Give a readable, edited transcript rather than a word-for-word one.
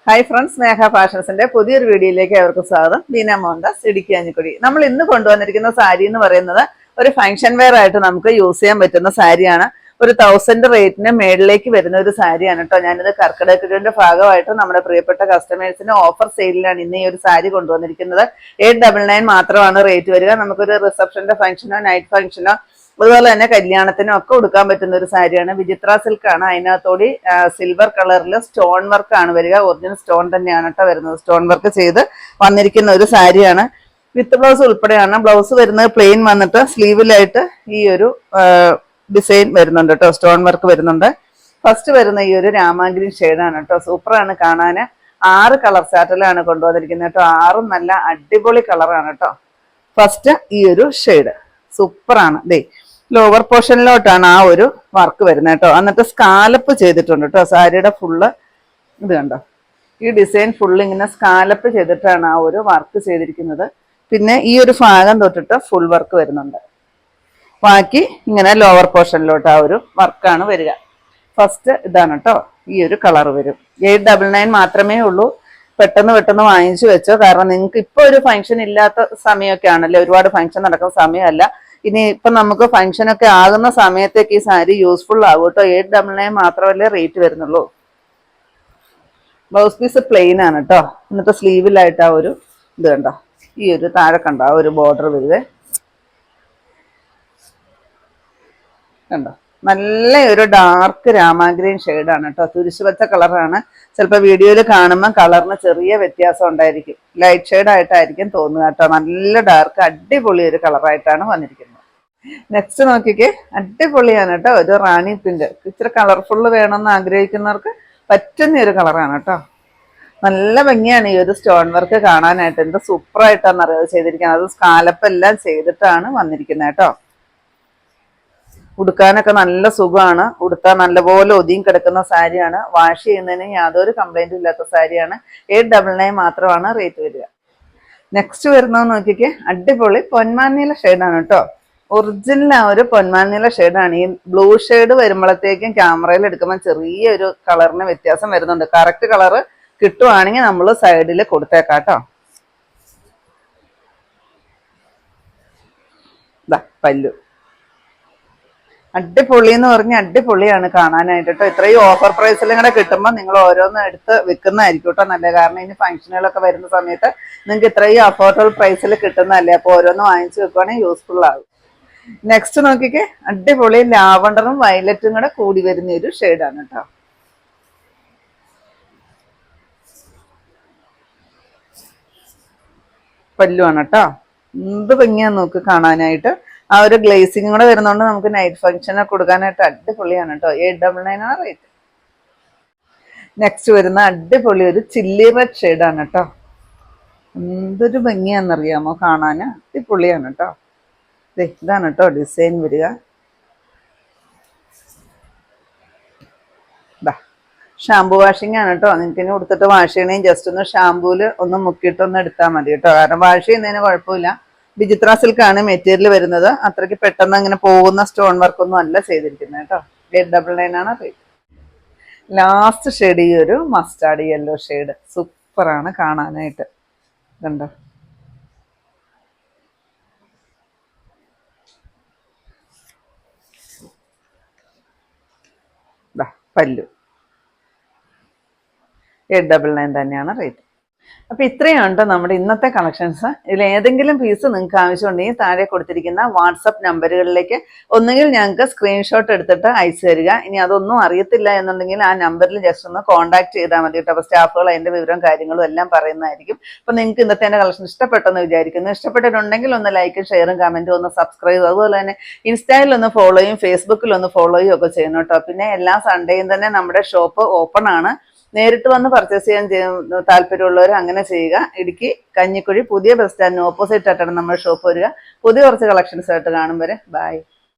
Hi friends, മേഘ ഫാഷൻസിന്റെ പുതിയൊരു വീഡിയോയിലേക്ക് അവർക്ക് സ്വാഗതം. ബീന മോഹൻദാസ്, ഇടുക്കി അഞ്ഞിക്കുടി. നമ്മൾ ഇന്ന് കൊണ്ടുവന്നിരിക്കുന്ന സാരി എന്ന് പറയുന്നത് ഒരു ഫംഗ്ഷൻ വെയർ ആയിട്ട് നമുക്ക് യൂസ് ചെയ്യാൻ പറ്റുന്ന സാരിയാണ്. ഒരു 1000 റേറ്റിന് മേളിലേക്ക് വരുന്ന ഒരു സാരിയാണ് കേട്ടോ. ഞാനിത് കർക്കിടകത്തിന്റെ ഭാഗമായിട്ട് നമ്മുടെ പ്രിയപ്പെട്ട കസ്റ്റമേഴ്സിന് ഓഫർ സെയിലാണ് ഇന്ന് ഈ ഒരു സാരി കൊണ്ടുവന്നിരിക്കുന്നത്. 899 മാത്രമാണ് റേറ്റ് വരിക. നമുക്കൊരു റിസപ്ഷന്റെ ഫംഗ്ഷനോ നൈറ്റ് ഫംഗ്ഷനോ അതുപോലെ തന്നെ കല്യാണത്തിനും ഒക്കെ ഉടുക്കാൻ പറ്റുന്ന ഒരു സാരിയാണ്. വിചിത്ര സിൽക്കാണ്. അതിനകത്തോടി സിൽവർ കളറിൽ സ്റ്റോൺ വർക്ക് ആണ് വരിക. ഒറിജിനൽ സ്റ്റോൺ തന്നെയാണ് കേട്ടോ വരുന്നത്. സ്റ്റോൺ വർക്ക് ചെയ്ത് വന്നിരിക്കുന്ന ഒരു സാരിയാണ്. വിത്ത് ബ്ലൗസ് ഉൾപ്പെടെയാണ്. ബ്ലൗസ് വരുന്നത് പ്ലെയിൻ വന്നിട്ട് സ്ലീവിലായിട്ട് ഈ ഒരു ഡിസൈൻ വരുന്നുണ്ട് കേട്ടോ. സ്റ്റോൺ വർക്ക് വരുന്നുണ്ട്. ഫസ്റ്റ് വരുന്ന ഈ ഒരു രാമാഗ്രീൻ ഷെയ്ഡാണ് കേട്ടോ. സൂപ്പറാണ് കാണാൻ. 6 കളർ ചാർട്ടിലാണ് കൊണ്ടുവന്നിരിക്കുന്നത് കേട്ടോ. 6 നല്ല അടിപൊളി കളറാണ് കേട്ടോ. ഫസ്റ്റ് ഈ ഒരു ഷെയ്ഡ് സൂപ്പറാണ്. ദേ ലോവർ പോർഷനിലോട്ടാണ് ആ ഒരു വർക്ക് വരുന്നത് കേട്ടോ. എന്നിട്ട് സ്കാലപ്പ് ചെയ്തിട്ടുണ്ട് കേട്ടോ. സാരിയുടെ ഫുള്ള് ഇത് കണ്ടോ, ഈ ഡിസൈൻ ഫുള്ള് ഇങ്ങനെ സ്കാലപ്പ് ചെയ്തിട്ടാണ് ആ ഒരു വർക്ക് ചെയ്തിരിക്കുന്നത്. പിന്നെ ഈ ഒരു ഭാഗം തൊട്ടിട്ട് ഫുൾ വർക്ക് വരുന്നുണ്ട്. ബാക്കി ഇങ്ങനെ ലോവർ പോർഷനിലോട്ട് ആ ഒരു വർക്കാണ് വരിക. ഫസ്റ്റ് ഇതാണ് കേട്ടോ. ഈ ഒരു കളർ വരും. 899 മാത്രമേ ഉള്ളൂ. പെട്ടെന്ന് വാങ്ങിച്ചു വെച്ചോ. കാരണം നിങ്ങൾക്ക് ഇപ്പൊ ഒരു ഫംഗ്ഷൻ ഇല്ലാത്ത സമയമൊക്കെ ആണല്ലോ, ഒരുപാട് ഫംഗ്ഷൻ നടക്കുന്ന സമയമല്ല. ഇനി ഇപ്പൊ നമുക്ക് ഫംഗ്ഷൻ ഒക്കെ ആകുന്ന സമയത്തേക്ക് ഈ സാരി യൂസ്ഫുൾ ആകും കേട്ടോ. 899 മാത്രമല്ലേ റേറ്റ് വരുന്നുള്ളൂ. ബ്ലൗസ് പീസ് പ്ലെയിൻ ആണ് കേട്ടോ. എന്നിട്ട് സ്ലീവിലായിട്ട് ആ ഒരു ഇത് കണ്ടോ, ഈ ഒരു താഴെ കണ്ടോ ആ ഒരു ബോർഡർ വരുവേ കണ്ടോ. നല്ല ഒരു ഡാർക്ക് രാമാഗ്രീൻ ഷെയ്ഡാണ് കേട്ടോ. തുരിശു പച്ച കളറാണ്. ചിലപ്പോൾ വീഡിയോയിൽ കാണുമ്പോൾ കളറിന് ചെറിയ വ്യത്യാസം ഉണ്ടായിരിക്കും. ലൈറ്റ് ഷെയ്ഡ് ആയിട്ടായിരിക്കും തോന്നുക കേട്ടോ. നല്ല ഡാർക്ക് അടിപൊളി ഒരു കളറായിട്ടാണ് വന്നിരിക്കുന്നത്. നെക്സ്റ്റ് നോക്കിക്കേ, അടിപൊളിയാണ് കേട്ടോ. ഒരു റാണി പിങ്ക്. ഇച്ചിരി കളർഫുള്ള് വേണമെന്ന് ആഗ്രഹിക്കുന്നവർക്ക് പറ്റുന്ന ഒരു കളറാണ് കേട്ടോ. നല്ല ഭംഗിയാണ് ഈ ഒരു സ്റ്റോൺ വർക്ക് കാണാനായിട്ട്. എന്ത് സൂപ്പറായിട്ടാണ് അറിയാതെ ചെയ്തിരിക്കുന്നത്. അത് സ്കാലപ്പ് എല്ലാം ചെയ്തിട്ടാണ് വന്നിരിക്കുന്നത് കേട്ടോ. ഉടുക്കാനൊക്കെ നല്ല സുഖമാണ്. ഉടുത്താൽ നല്ലപോലെ ഒതുങ്ങി കിടക്കുന്ന സാരിയാണ്. വാഷ് ചെയ്യുന്നതിന് യാതൊരു കംപ്ലൈന്റും ഇല്ലാത്ത സാരിയാണ്. 899 മാത്രമാണ് റേറ്റ് വരിക. നെക്സ്റ്റ് വരുന്നത് നോക്കിക്കേ, അടിപൊളി പൊന്മാനീല ഷെയ്ഡാണ് കേട്ടോ. ഒറിജിനൽ ആ ഒരു പൊന്മാനീല ഷെയ്ഡാണ്. ഈ ബ്ലൂ ഷെയ്ഡ് വരുമ്പോഴത്തേക്കും ക്യാമറയിൽ എടുക്കുമ്പോൾ ചെറിയൊരു കളറിന് വ്യത്യാസം വരുന്നുണ്ട്. കറക്റ്റ് കളറ് കിട്ടുവാണെങ്കിൽ നമ്മൾ സൈഡിൽ കൊടുത്തേക്കാം കേട്ടോ. പല്ലു അടിപൊളി എന്ന് പറഞ്ഞാൽ അടിപൊളിയാണ് കാണാനായിട്ട് കേട്ടോ. ഇത്രയും ഓഫർ പ്രൈസിലും കൂടെ കിട്ടുമ്പോൾ നിങ്ങൾ ഓരോന്നും എടുത്ത് വിൽക്കുന്നതായിരിക്കും കേട്ടോ നല്ലത്. കാരണം ഇനി ഫംഗ്ഷനുകളൊക്കെ വരുന്ന സമയത്ത് നിങ്ങൾക്ക് ഇത്രയും അഫോർഡബിൾ പ്രൈസിൽ കിട്ടുന്നതല്ലേ. അപ്പോൾ ഓരോന്ന് വാങ്ങിച്ചു വെക്കുവാണെങ്കിൽ യൂസ്ഫുൾ ആകും. നെക്സ്റ്റ് നോക്കിക്കേ, അടിപൊളി ലാവണ്ടറും വയലറ്റും കൂടെ കൂടി വരുന്ന ഒരു ഷെയ്ഡാണ് കേട്ടോ. പല്ലുവാണ് കേട്ടോ. എന്ത് ഭംഗിയാന്ന് നോക്ക് കാണാനായിട്ട്. ആ ഒരു ഗ്ലേസിങ് കൂടെ വരുന്നതുകൊണ്ട് നമുക്ക് നൈറ്റ് ഫംഗ്ഷനൊക്കെ കൊടുക്കാനായിട്ട് അടിപൊളിയാണ് കേട്ടോ. 899 ആണ് റേറ്റ്. നെക്സ്റ്റ് വരുന്ന അടിപൊളി ഒരു ചില്ലി റെഡ് ഷെയ്ഡാണ് കേട്ടോ. എന്തൊരു ഭംഗിയാണെന്നറിയാമോ കാണാൻ. അടിപൊളിയാണ് കേട്ടോ. ഇതാണ് കേട്ടോ ഡിസൈൻ വരിക. ഷാമ്പു വാഷിംഗ് ആണ് കേട്ടോ. നിങ്ങൾക്ക് ഇനി കൊടുത്തിട്ട് വാഷ് ചെയ്യണമെങ്കിൽ ജസ്റ്റ് ഒന്ന് ഷാമ്പൂല് ഒന്ന് മുക്കിയിട്ടൊന്ന് എടുത്താൽ മതി കേട്ടോ. കാരണം വാഷ് ചെയ്യുന്നതിന് കുഴപ്പമില്ല. വിചിത്ര സിൽക്കാണ് മെറ്റീരിയൽ വരുന്നത്. അത്രയ്ക്ക് പെട്ടെന്ന് അങ്ങനെ പോകുന്ന സ്റ്റോൺ വർക്കൊന്നും അല്ല ചെയ്തിരിക്കുന്നത് കേട്ടോ. 899 ആണ് റേറ്റ്. ലാസ്റ്റ് ഷെയ്ഡ് ഈ ഒരു മസ്റ്റാർഡ് യെല്ലോ ഷെയ്ഡ് സൂപ്പറാണ് കാണാനായിട്ട്. കണ്ടോ, പല്ലു 899 തന്നെയാണ് റേറ്റ്. അപ്പൊ ഇത്രയുണ്ട് നമ്മുടെ ഇന്നത്തെ കളക്ഷൻസ്. ഇതിൽ ഏതെങ്കിലും പീസ് നിങ്ങൾക്ക് ആവശ്യമുണ്ടെങ്കിൽ താഴെ കൊടുത്തിരിക്കുന്ന വാട്സപ്പ് നമ്പറുകളിലേക്ക് ഒന്നുകിൽ ഞങ്ങൾക്ക് സ്ക്രീൻഷോട്ട് എടുത്തിട്ട് അയച്ചു തരിക. ഇനി അതൊന്നും അറിയത്തില്ല എന്നുണ്ടെങ്കിൽ ആ നമ്പറിൽ ജസ്റ്റ് ഒന്ന് കോൺടാക്ട് ചെയ്താൽ മതി കേട്ടോ. അപ്പോൾ സ്റ്റാഫുകൾ അതിന്റെ വിവരവും കാര്യങ്ങളും എല്ലാം പറയുന്നതായിരിക്കും. അപ്പൊ നിങ്ങൾക്ക് ഇന്നത്തെ എൻ്റെ കളക്ഷൻ ഇഷ്ടപ്പെട്ടെന്ന് വിചാരിക്കുന്നു. ഇഷ്ടപ്പെട്ടിട്ടുണ്ടെങ്കിൽ ഒന്ന് ലൈക്കും ഷെയറും കമന്റും ഒന്ന് സബ്സ്ക്രൈബ്, അതുപോലെ തന്നെ ഇൻസ്റ്റയിൽ ഒന്ന് ഫോളോ ചെയ്യും, ഫേസ്ബുക്കിൽ ഒന്ന് ഫോളോ ചെയ്യും ഒക്കെ ചെയ്യണം കേട്ടോ. പിന്നെ എല്ലാ സൺഡേയും തന്നെ നമ്മുടെ ഷോപ്പ് ഓപ്പൺ ആണ്. നേരിട്ട് വന്ന് പർച്ചേസ് ചെയ്യാൻ താല്പര്യമുള്ളവർ അങ്ങനെ ചെയ്യുക. ഇടുക്കി കഞ്ഞിക്കുഴി പുതിയ ബസ് സ്റ്റാൻഡിന് ഓപ്പോസിറ്റ് ആയിട്ടാണ് നമ്മുടെ ഷോപ്പ് വരിക. പുതിയ കുറച്ച് കളക്ഷൻസ് ആയിട്ട് കാണും വരെ ബൈ.